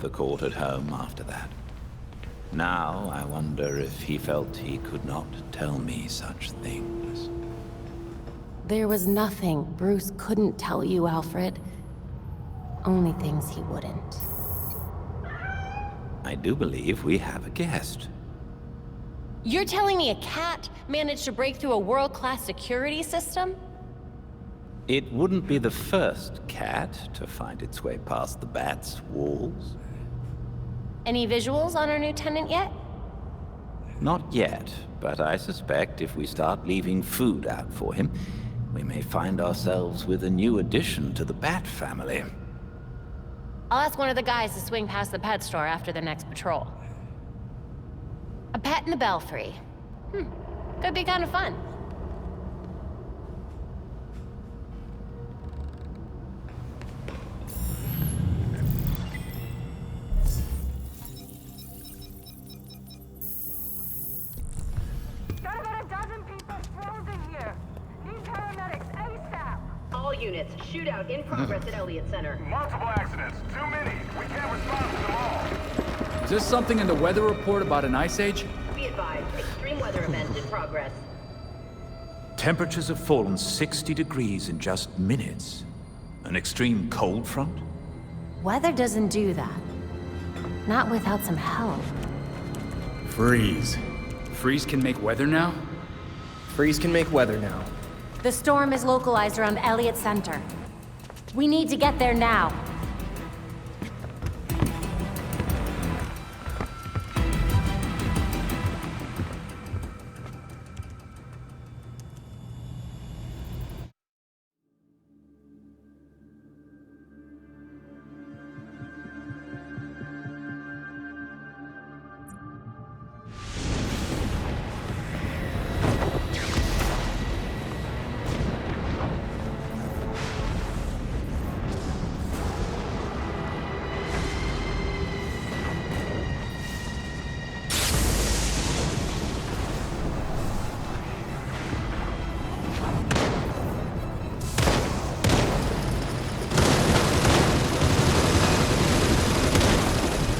the court at home after that. Now, I wonder if he felt he could not tell me such things. There was nothing Bruce couldn't tell you, Alfred. Only things he wouldn't. I do believe we have a guest. You're telling me a cat managed to break through a world-class security system? It wouldn't be the first cat to find its way past the bat's walls. Any visuals on our new tenant yet? Not yet, but I suspect if we start leaving food out for him, we may find ourselves with a new addition to the Bat family. I'll ask one of the guys to swing past the pet store after the next patrol. A pet in the Belfry. Could be kind of fun. Got about a dozen people frozen here. Need paramedics ASAP. All units, shootout in progress at Elliott Center. Multiple accidents. Too many. We can't respond to them all. Is there something in the weather report about an ice age? Be advised, extreme weather event in progress. Temperatures have fallen 60 degrees in just minutes. An extreme cold front? Weather doesn't do that. Not without some help. Freeze. Freeze can make weather now? Freeze can make weather now. The storm is localized around Elliott Center. We need to get there now.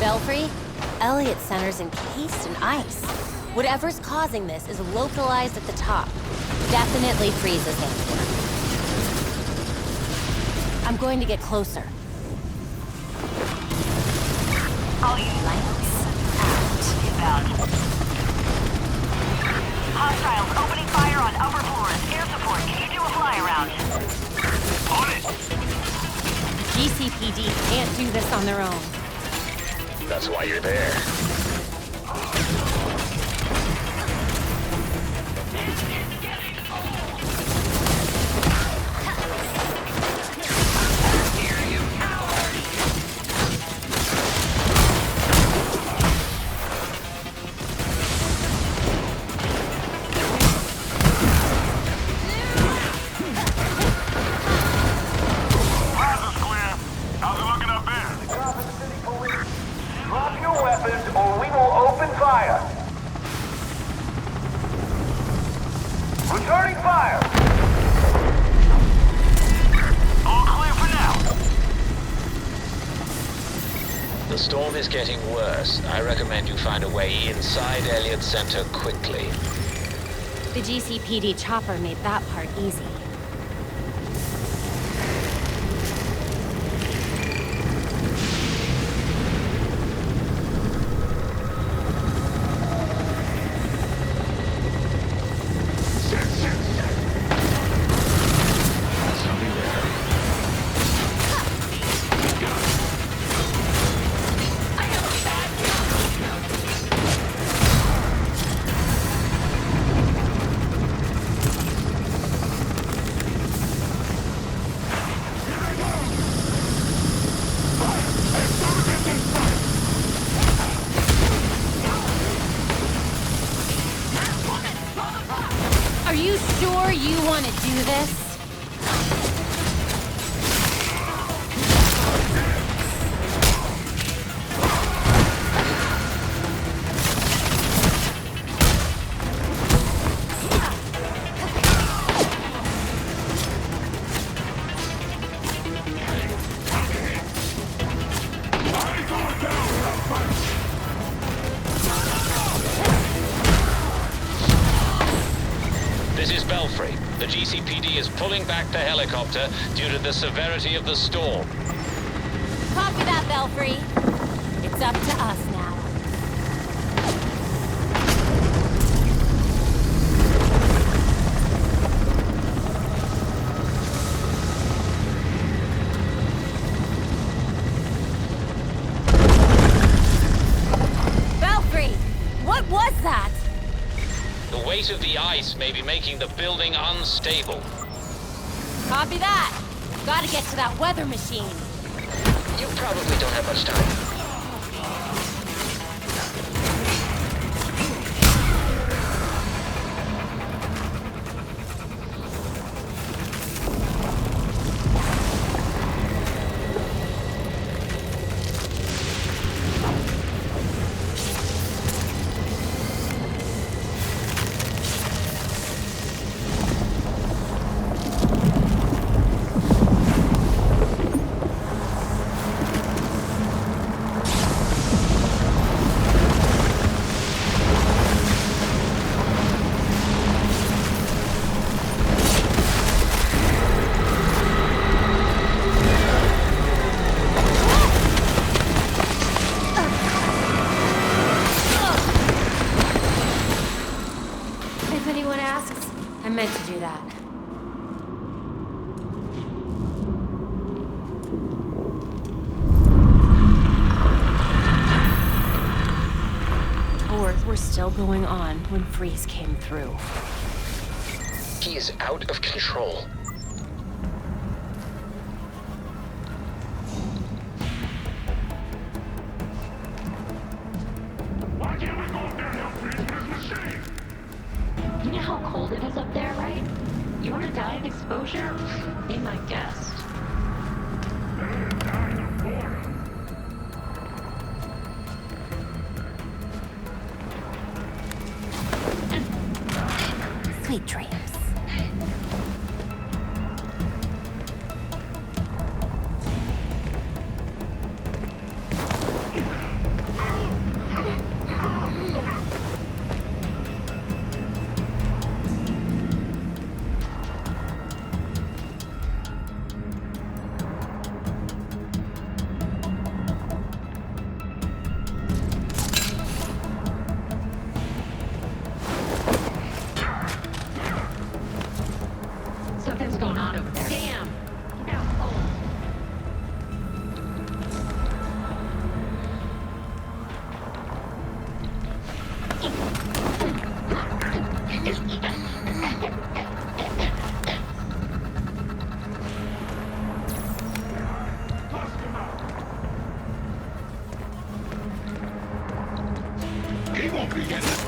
Belfry, Elliott Center's encased in ice. Whatever's causing this is localized at the top. Definitely freezes in here. I'm going to get closer. All units, out, inbound. Hostiles opening fire on upper floors. Air support, can you do a fly around? On it! GCPD can't do this on their own. That's why you're there. The storm is getting worse. I recommend you find a way inside Elliott Center quickly. The GCPD chopper made that part easy. Are you sure you want to do this? Going down! The GCPD is pulling back the helicopter due to the severity of the storm. Copy that, Belfry. It's up to us now. Belfry! What was that? The weight of the ice may be making the building unstable. Copy that. Gotta get to that weather machine. You probably don't have much time. If anyone asks, I meant to do that. Wars were still going on when Freeze came through. He is out of control. Why can't we go up there and help Freeze with his machine? You know how cold it is up there, right? You want to die of exposure? Be my guest. Better than dying of boredom. Sweet dreams. Something's going on over there. Damn! Now cold. He won't be getting it.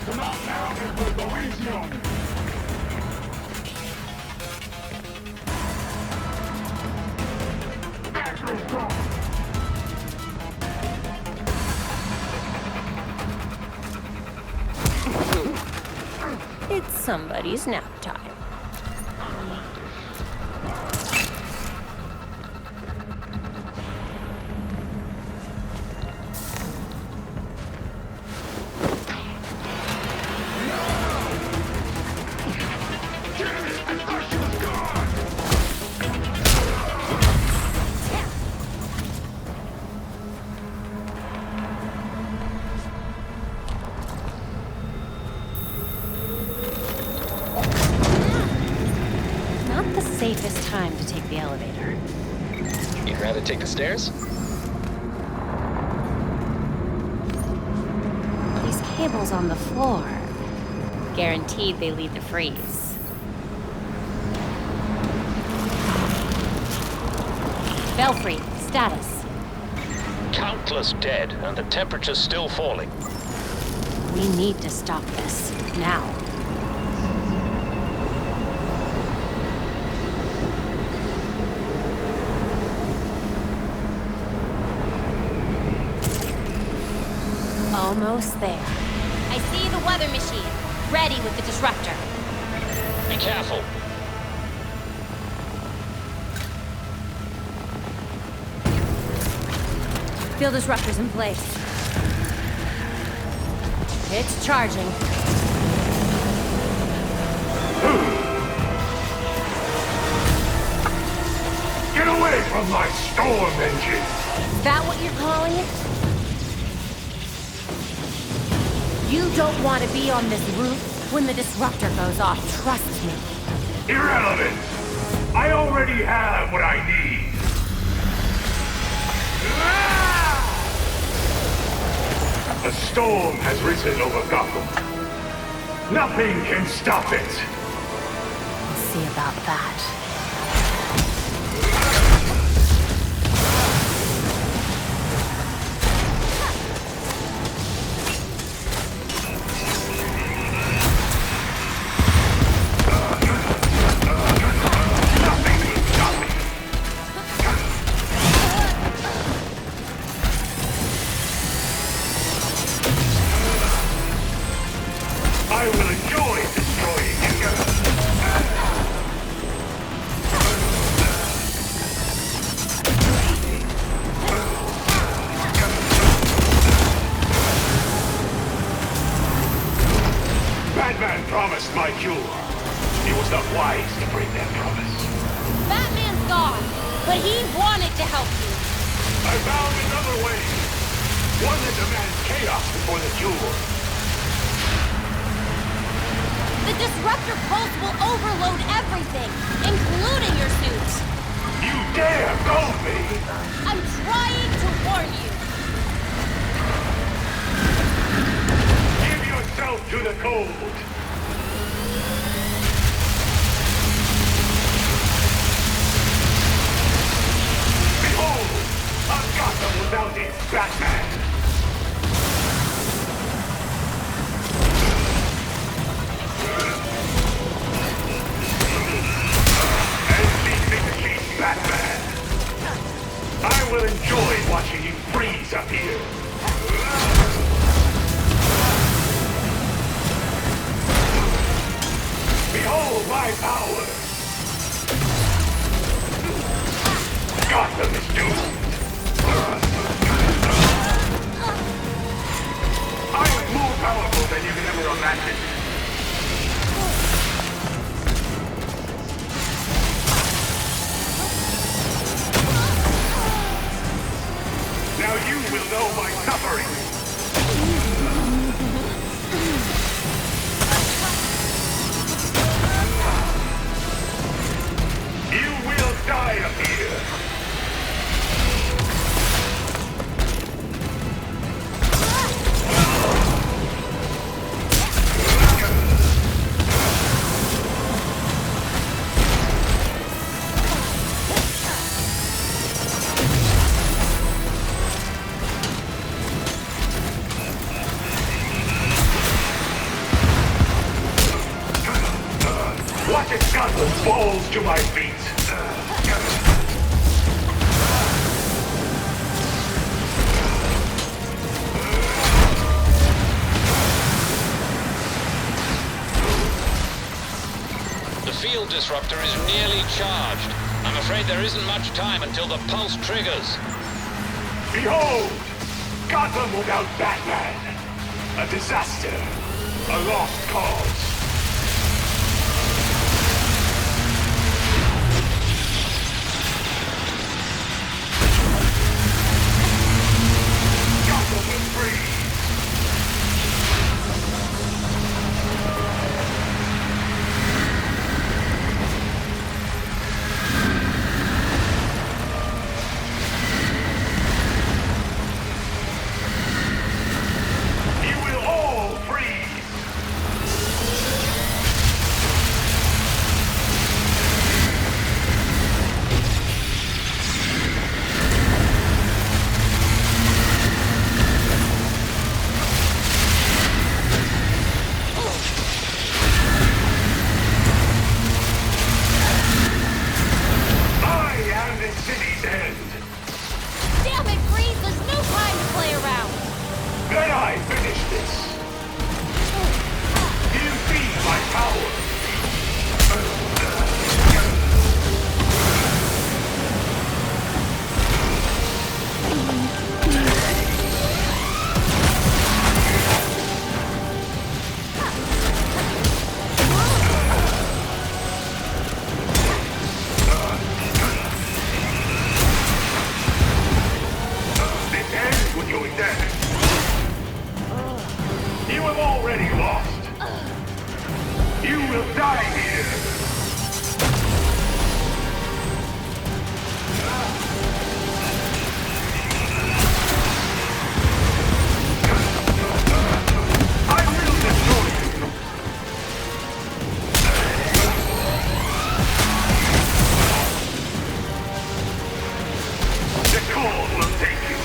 Come out now and we'll go easy on you. Astro's gone. It's somebody's nap time. Rather take the stairs? These cables on the floor. Guaranteed they lead to freeze. Belfry, status. Countless dead, and the temperature's still falling. We need to stop this, now. Almost there. I see the weather machine, ready with the disruptor. Be careful. Field disruptor's in place. It's charging. Get away from my storm engine! Is that what you're calling it? You don't want to be on this roof when the disruptor goes off, trust me. Irrelevant! I already have what I need! A storm has risen over Gotham. Nothing can stop it! We'll see about that. I will enjoy destroying you. Batman promised my cure. He was not wise to break that promise. Batman's gone, but he wanted to help you. I found another way. One that demands chaos before the cure. The disruptor pulse will overload everything, including your suit. You dare goad me! I'm trying to warn you. Give yourself to the cold! Behold! A Gotham without its Batman! Batman! I will enjoy watching you freeze up here! Behold my power! Gotham is doomed! I am more powerful than you can ever imagine! Now you will know my suffering! You will die up here! Watch as Gotham falls to my feet! The field disruptor is nearly charged. I'm afraid there isn't much time until the pulse triggers. Behold! Gotham without Batman! A disaster! A lost cause! Gotham will freeze! The call will take you.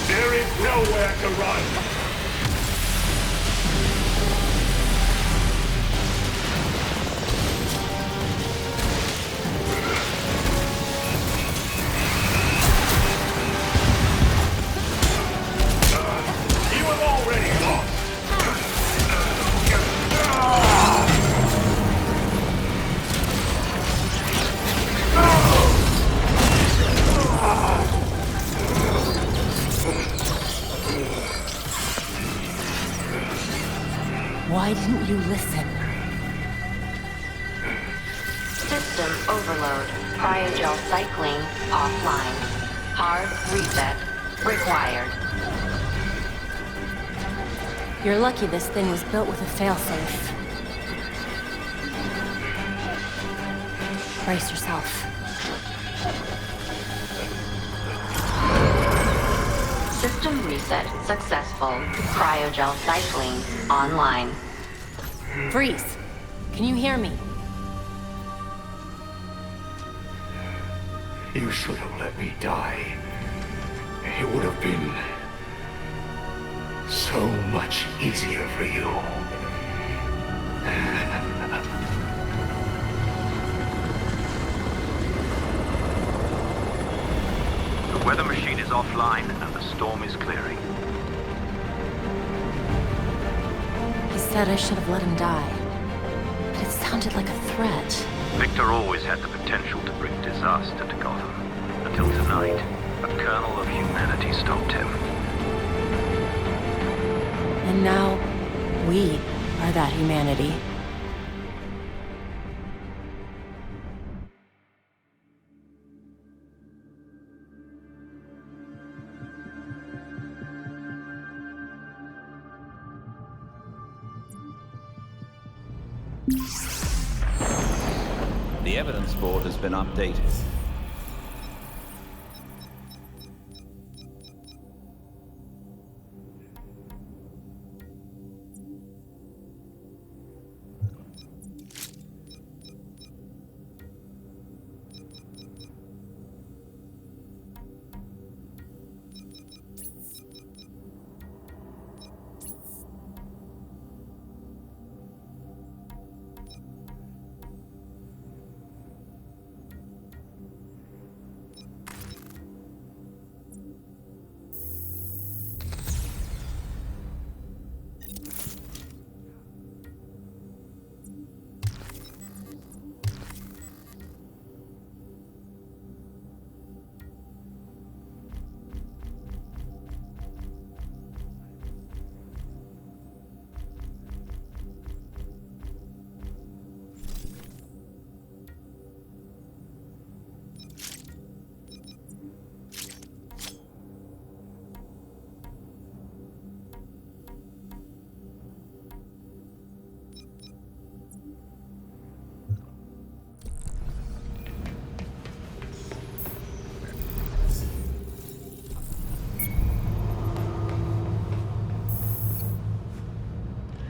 There is nowhere to run. You have already lost. Why didn't you listen? System overload. Cryogel cycling offline. Hard reset required. You're lucky this thing was built with a failsafe. Brace yourself. System reset successful. Cryogel cycling online. Freeze! Can you hear me? You should have let me die. It would have been so much easier for you. The weather machine is offline and the storm is clearing. He said I should have let him die. But it sounded like a threat. Victor always had the potential to bring disaster to Gotham. Until tonight, a kernel of humanity stopped him. And now, we are that humanity. The evidence board has been updated.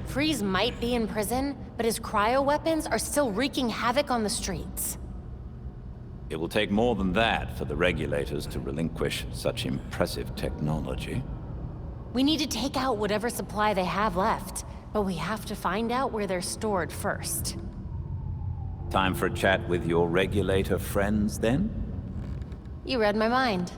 Freeze might be in prison, but his cryo weapons are still wreaking havoc on the streets. It will take more than that for the regulators to relinquish such impressive technology. We need to take out whatever supply they have left, but we have to find out where they're stored first. Time for a chat with your regulator friends, then? You read my mind.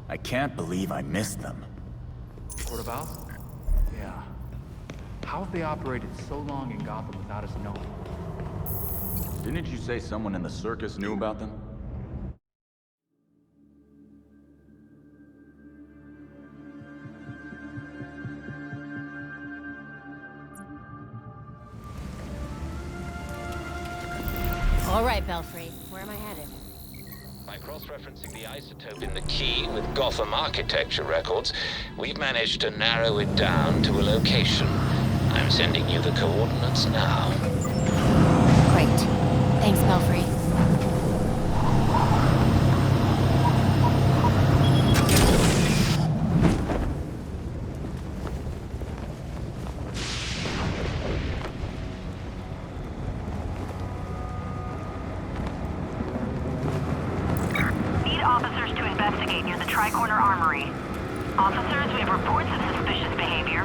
I can't believe I missed them. Portaval? Yeah. How have they operated so long in Gotham without us knowing? Didn't you say someone in the circus knew about them? All right, Belfry. Where am I headed? By cross-referencing the isotope in the key with Gotham architecture records, we've managed to narrow it down to a location. I'm sending you the coordinates now. Great. Thanks, Belfry. Officers to investigate near the Tri-Corner Armory. Officers, we have reports of suspicious behavior.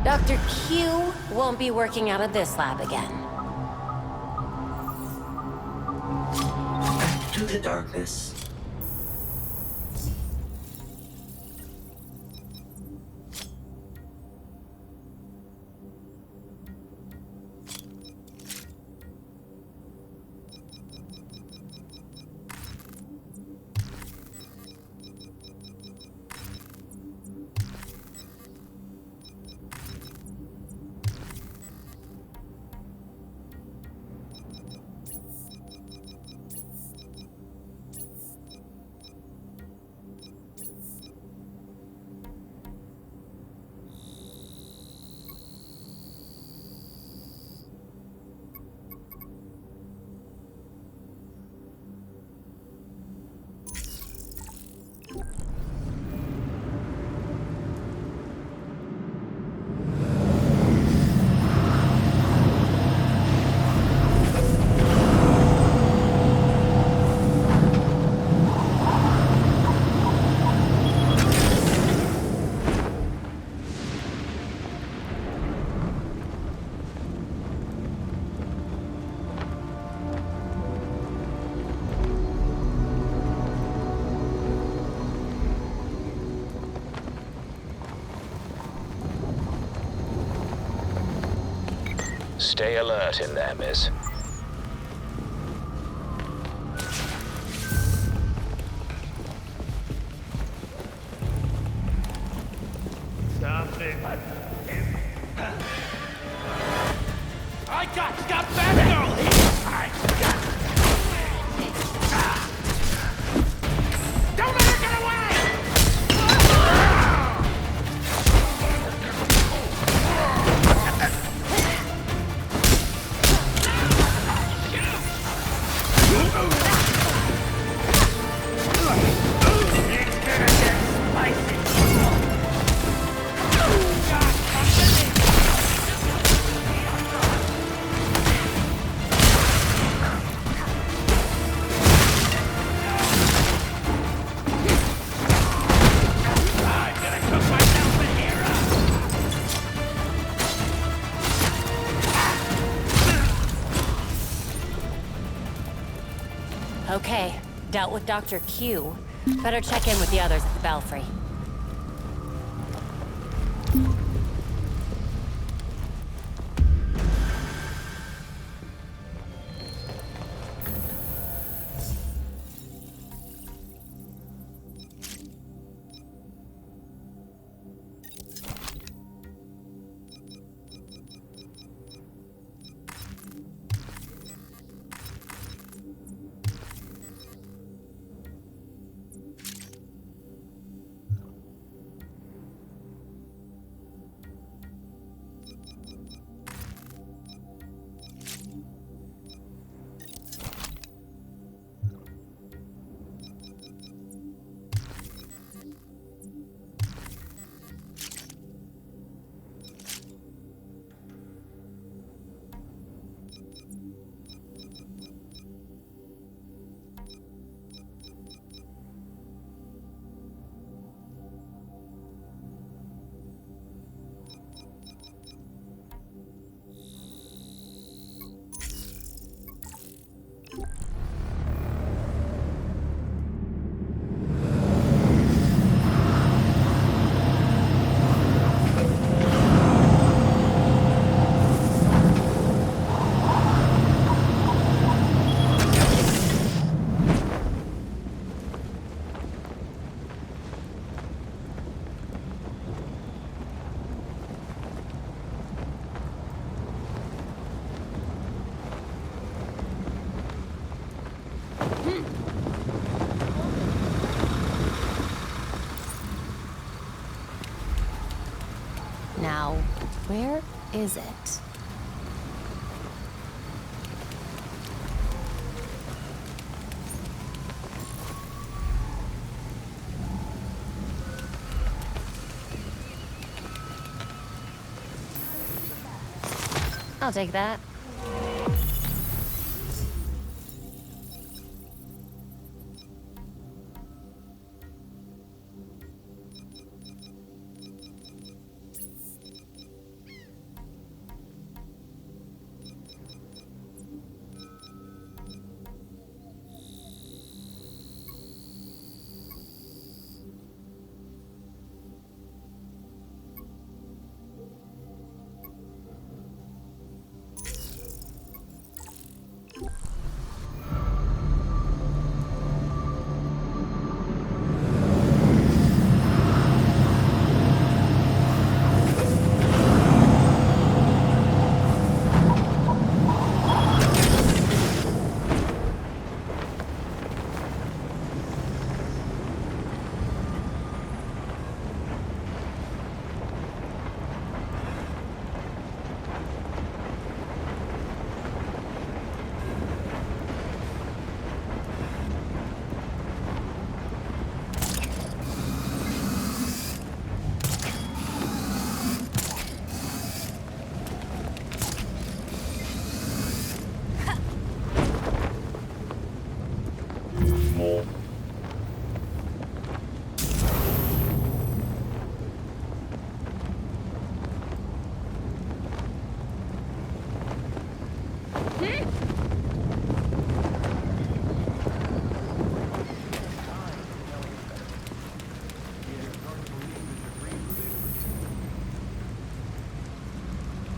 Dr. Q won't be working out of this lab again. Back to the darkness. Stay alert in there, miss. Something. I got Batgirl here! Don't let her get away! Okay, dealt with Dr. Q. Better check in with the others at the Belfry. Now, where is it? I'll take that.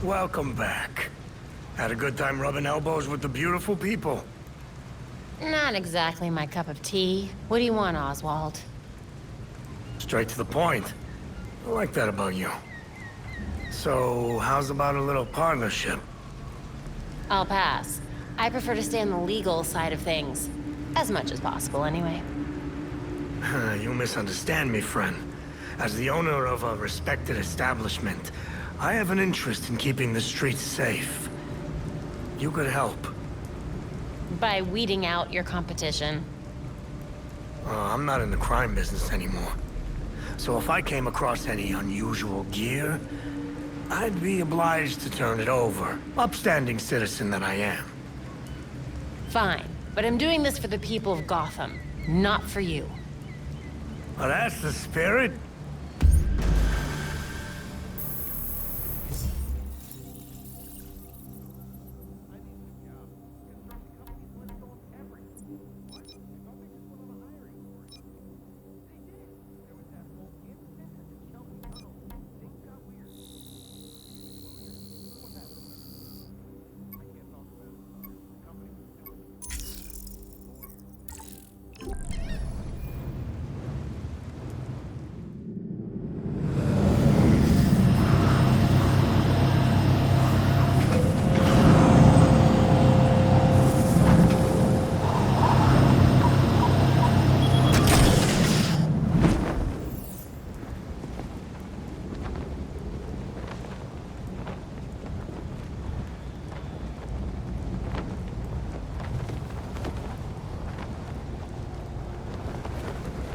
Welcome back. Had a good time rubbing elbows with the beautiful people. Not exactly my cup of tea. What do you want, Oswald? Straight to the point. I like that about you. So, how's about a little partnership? I'll pass. I prefer to stay on the legal side of things. As much as possible, anyway. You misunderstand me, friend. As the owner of a respected establishment, I have an interest in keeping the streets safe. You could help. By weeding out your competition. I'm not in the crime business anymore. So if I came across any unusual gear, I'd be obliged to turn it over. Upstanding citizen that I am. Fine, but I'm doing this for the people of Gotham, not for you. Well, that's the spirit.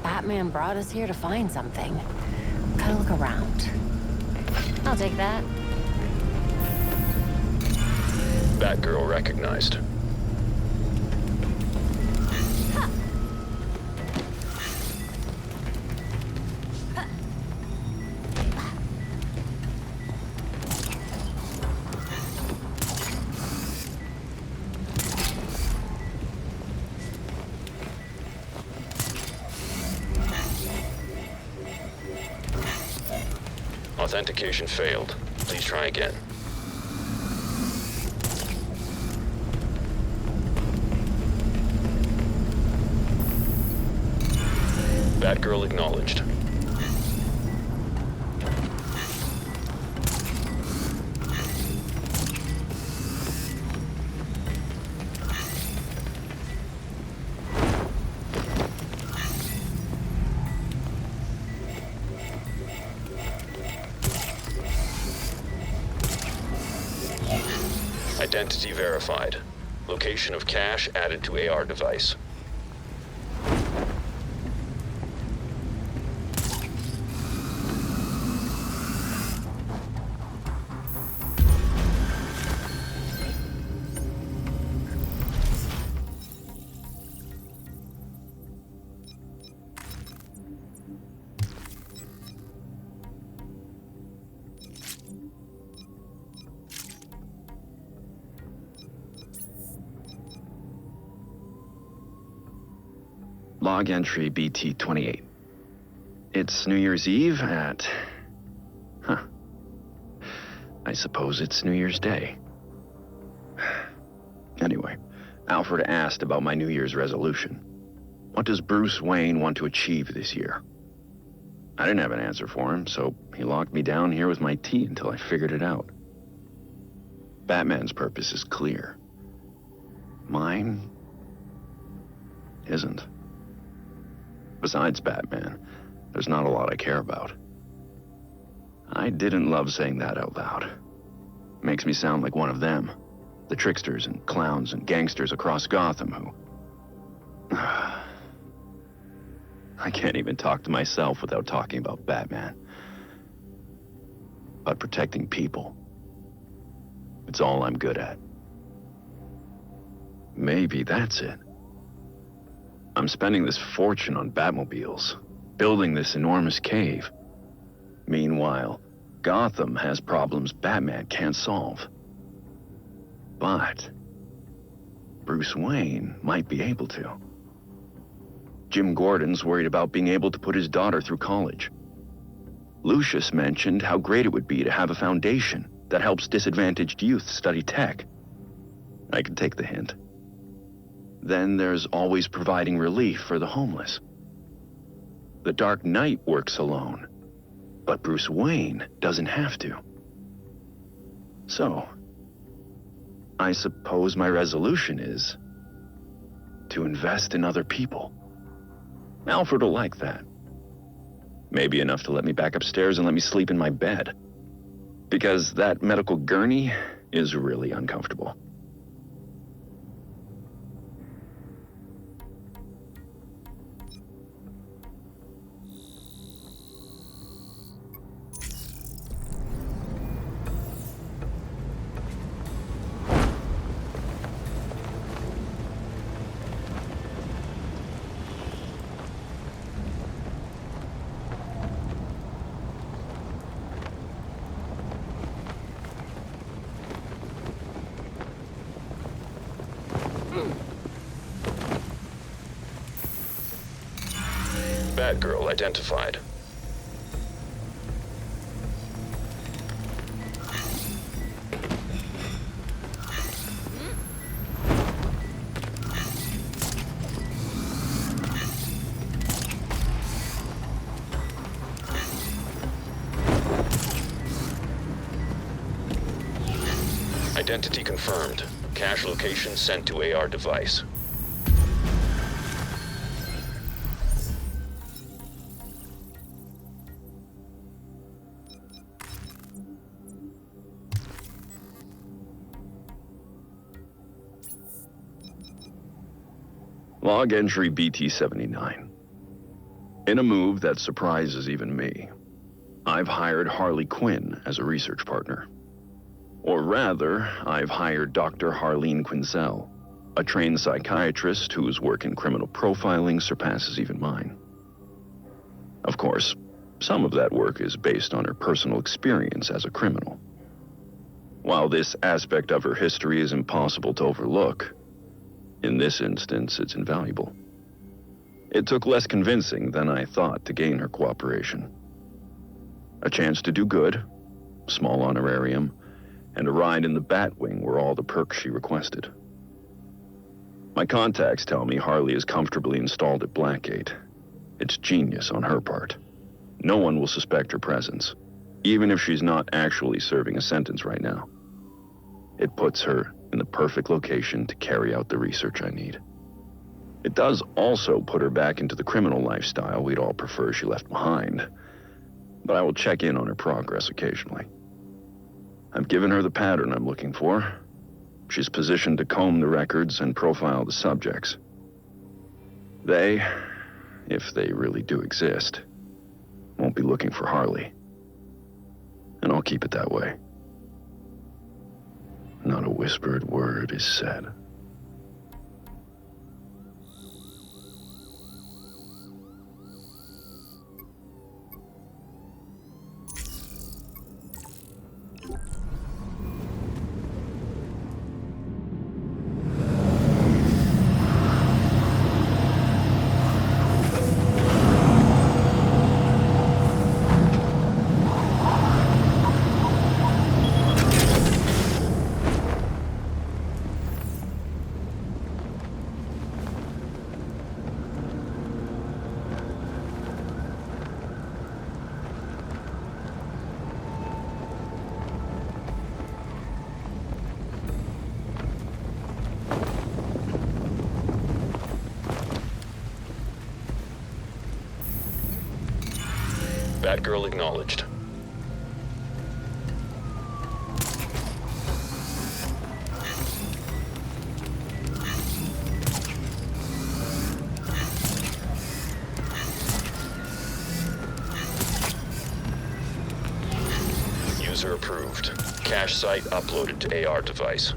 Batman brought us here to find something. Gotta look around. I'll take that. Batgirl recognized. Authentication failed. Please try again. Batgirl acknowledged. Identity verified. Location of cache added to AR device. Log entry BT-28. It's New Year's Eve at... I suppose it's New Year's Day. Anyway, Alfred asked about my New Year's resolution. What does Bruce Wayne want to achieve this year? I didn't have an answer for him, so he locked me down here with my tea until I figured it out. Batman's purpose is clear. Mine isn't. Besides Batman, there's not a lot I care about. I didn't love saying that out loud. Makes me sound like one of them. The tricksters and clowns and gangsters across Gotham who... I can't even talk to myself without talking about Batman. But protecting people. It's all I'm good at. Maybe that's it. I'm spending this fortune on Batmobiles, building this enormous cave. Meanwhile, Gotham has problems Batman can't solve. But Bruce Wayne might be able to. Jim Gordon's worried about being able to put his daughter through college. Lucius mentioned how great it would be to have a foundation that helps disadvantaged youth study tech. I can take the hint. Then there's always providing relief for the homeless. The Dark Knight works alone, but Bruce Wayne doesn't have to. So, I suppose my resolution is to invest in other people. Alfred will like that. Maybe enough to let me back upstairs and let me sleep in my bed. Because that medical gurney is really uncomfortable. Batgirl identified. Identity confirmed. Cache location sent to AR device. Log entry BT-79. In a move that surprises even me, I've hired Harley Quinn as a research partner. Or rather, I've hired Dr. Harleen Quinzel, a trained psychiatrist whose work in criminal profiling surpasses even mine. Of course, some of that work is based on her personal experience as a criminal. While this aspect of her history is impossible to overlook, in this instance, it's invaluable. It took less convincing than I thought to gain her cooperation. A chance to do good, small honorarium, and a ride in the Batwing were all the perks she requested. My contacts tell me Harley is comfortably installed at Blackgate. It's genius on her part. No one will suspect her presence, even if she's not actually serving a sentence right now. It puts her in the perfect location to carry out the research I need. It does also put her back into the criminal lifestyle we'd all prefer she left behind, but I will check in on her progress occasionally. I've given her the pattern I'm looking for. she's positioned to comb the records and profile the subjects. They, if they really do exist, won't be looking for Harley. And I'll keep it that way. Not a whispered word is said. Batgirl acknowledged. User approved. Cache site uploaded to AR device.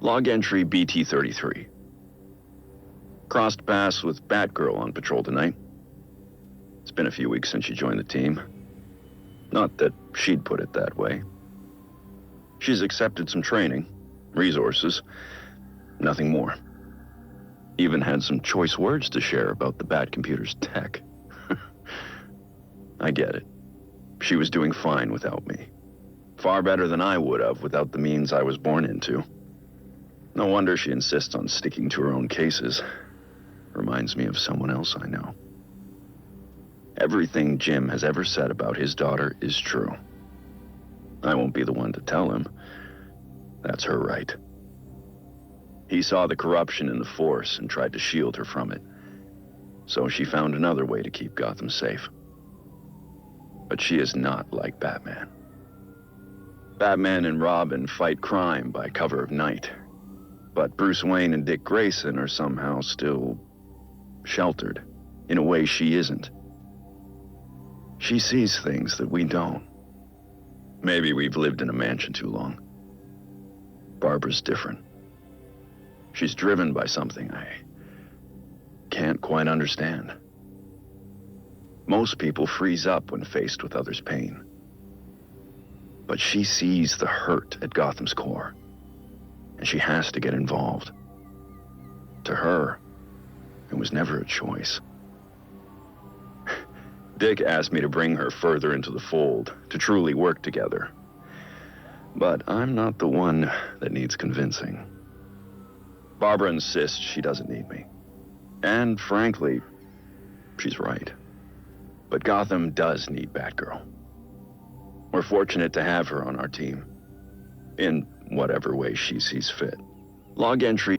Log entry BT-33. Crossed paths with Batgirl on patrol tonight. It's been a few weeks since she joined the team. Not that she'd put it that way. She's accepted some training, resources, nothing more. Even had some choice words to share about the Batcomputer's tech. I get it. She was doing fine without me. Far better than I would have without the means I was born into. No wonder she insists on sticking to her own cases. Reminds me of someone else I know. Everything Jim has ever said about his daughter is true. I won't be the one to tell him. That's her right. He saw the corruption in the force and tried to shield her from it. So she found another way to keep Gotham safe. But she is not like Batman. Batman and Robin fight crime by cover of night. But Bruce Wayne and Dick Grayson are somehow still sheltered, in a way she isn't. She sees things that we don't. Maybe we've lived in a mansion too long. Barbara's different. She's driven by something I can't quite understand. Most people freeze up when faced with others' pain. But she sees the hurt at Gotham's core, and she has to get involved. To her, it was never a choice. Dick asked me to bring her further into the fold, to truly work together. But I'm not the one that needs convincing. Barbara insists she doesn't need me. And frankly, she's right. But Gotham does need Batgirl. We're fortunate to have her on our team, in whatever way she sees fit. Log entry.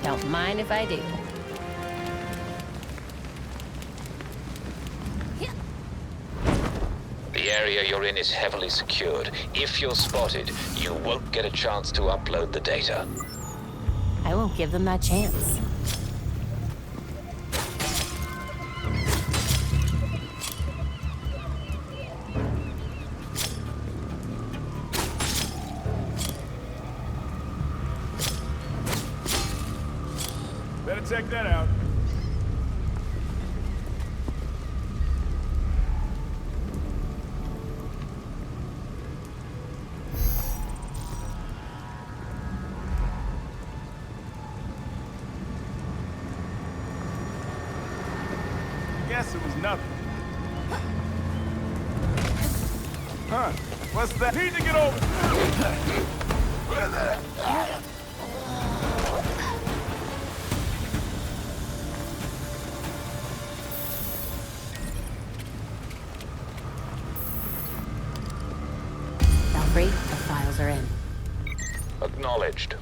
Don't mind if I do. The area you're in is heavily secured. If you're spotted, you won't get a chance to upload the data. I won't give them that chance. Better check that out. Guess it was nothing. Huh? What's that? Need to get over. Alfred, the files are in. Acknowledged.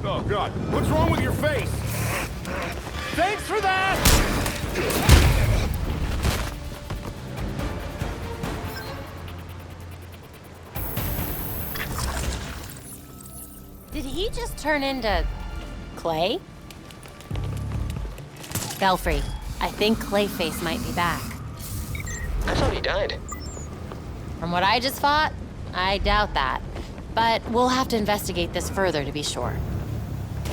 Oh, God. What's wrong with your face? Thanks for that! Did he just turn into Clay? Belfry, I think Clayface might be back. I thought he died. From what I just fought, I doubt that. But we'll have to investigate this further to be sure.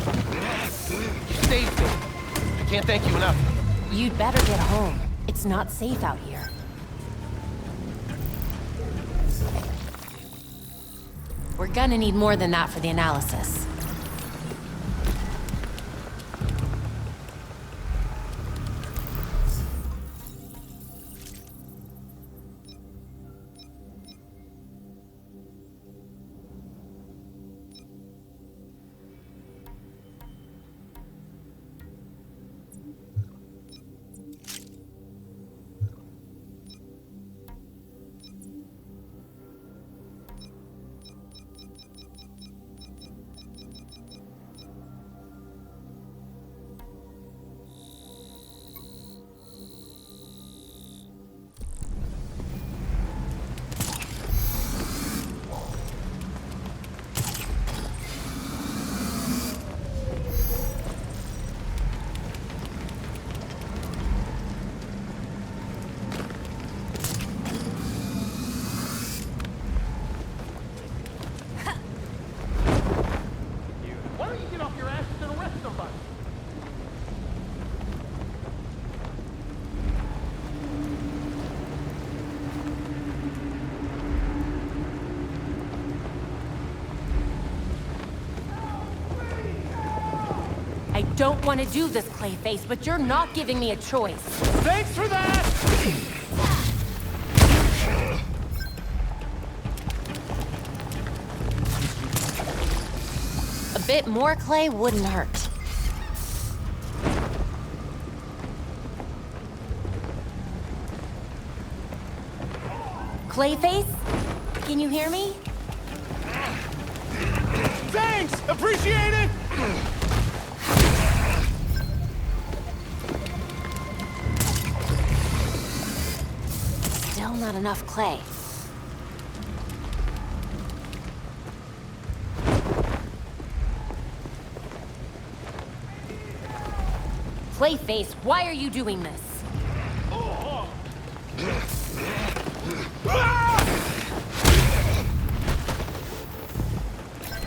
You saved me. I can't thank you enough. You'd better get home. It's not safe out here. We're gonna need more than that for the analysis. I don't want to do this, Clayface, but you're not giving me a choice. Thanks for that! A bit more clay wouldn't hurt. Clayface? Can you hear me? Thanks! Appreciate it! Still not enough clay. Clayface, why are you doing this?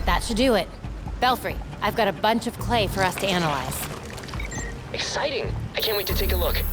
That should do it. Belfry, I've got a bunch of clay for us to analyze. Exciting! I can't wait to take a look.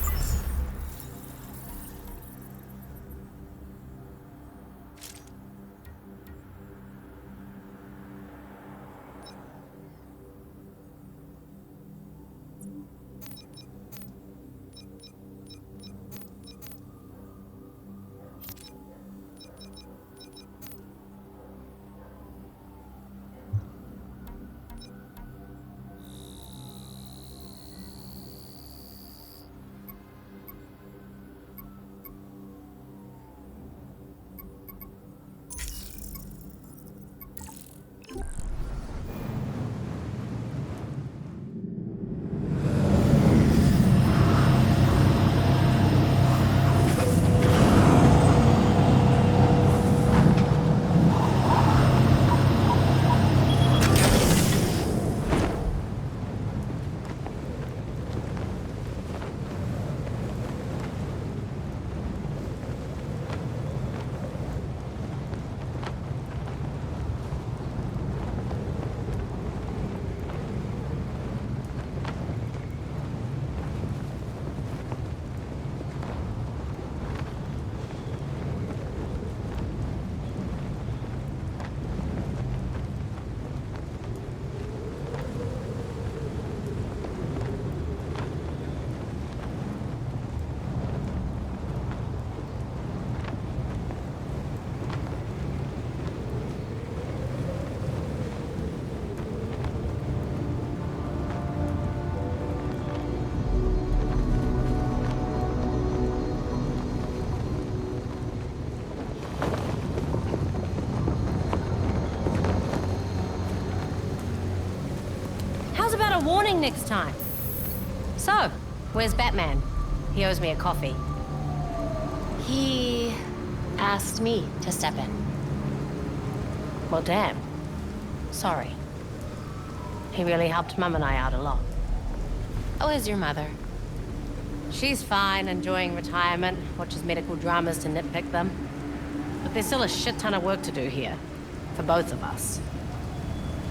How's about a warning next time? So, where's Batman? He owes me a coffee. He asked me to step in. Well, damn. Sorry. He really helped Mum and I out a lot. How is your mother? She's fine, enjoying retirement, watches medical dramas to nitpick them. But there's still a shit ton of work to do here. For both of us.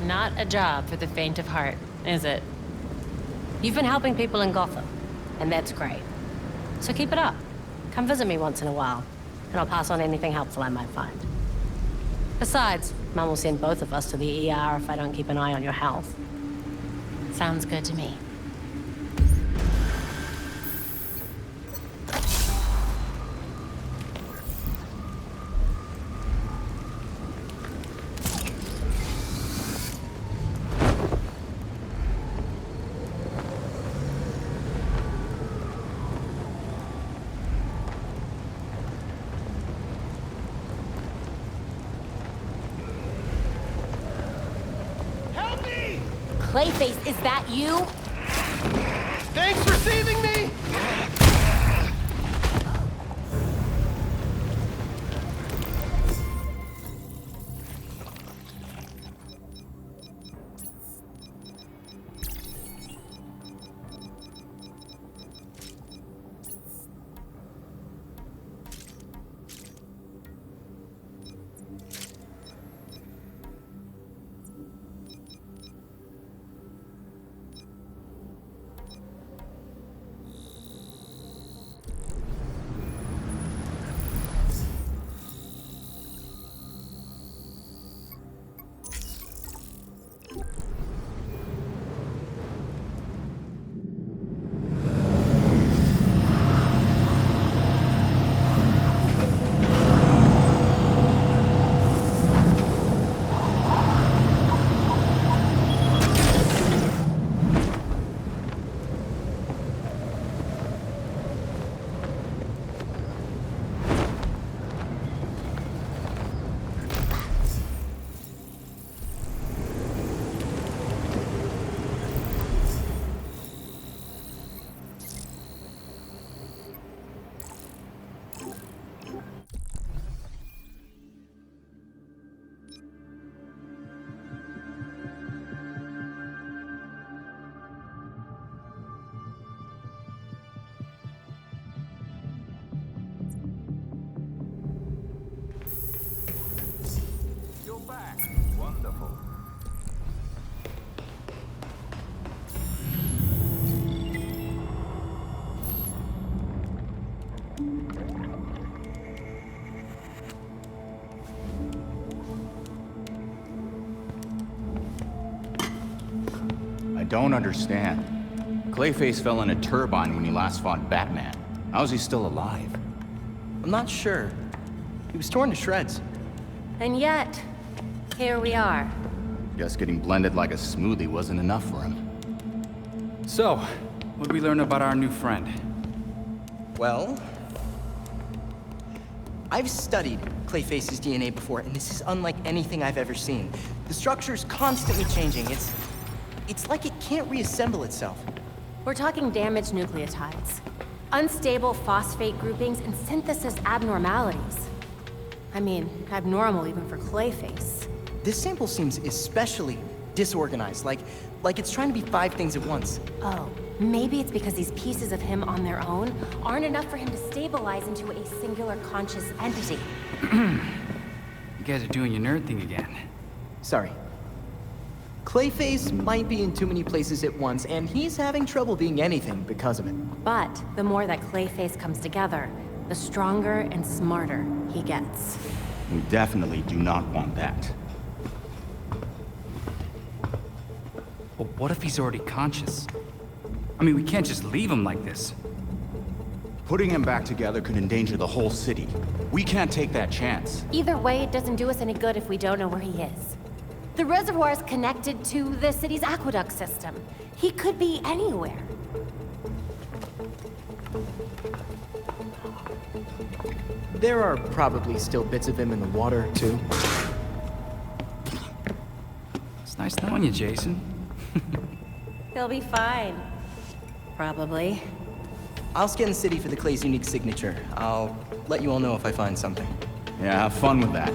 Not a job for the faint of heart, is it? You've been helping people in Gotham, and that's great. So keep it up. Come visit me once in a while, and I'll pass on anything helpful I might find. Besides, Mum will send both of us to the ER if I don't keep an eye on your health. Sounds good to me. Clayface, is that you? Thanks for saving me! I don't understand. Clayface fell in a turbine when he last fought Batman. How's he still alive? I'm not sure. He was torn to shreds. And yet, here we are. Guess getting blended like a smoothie wasn't enough for him. So, what did we learn about our new friend? Well, I've studied Clayface's DNA before, and this is unlike anything I've ever seen. The structure's constantly changing. It's like it can't reassemble itself. We're talking damaged nucleotides, unstable phosphate groupings, and synthesis abnormalities. I mean, abnormal even for Clayface. This sample seems especially disorganized, like it's trying to be 5 things at once. Oh, maybe it's because these pieces of him on their own aren't enough for him to stabilize into a singular conscious entity. You guys are doing your nerd thing again. Sorry. Clayface might be in too many places at once, and he's having trouble being anything because of it. But the more that Clayface comes together, the stronger and smarter he gets. We definitely do not want that. But what if he's already conscious? I mean, we can't just leave him like this. Putting him back together could endanger the whole city. We can't take that chance. Either way, it doesn't do us any good if we don't know where he is. The reservoir is connected to the city's aqueduct system. He could be anywhere. There are probably still bits of him in the water, too. It's nice knowing you, Jason. He'll be fine. Probably. I'll scan the city for the Clay's unique signature. I'll let you all know if I find something. Yeah, have fun with that.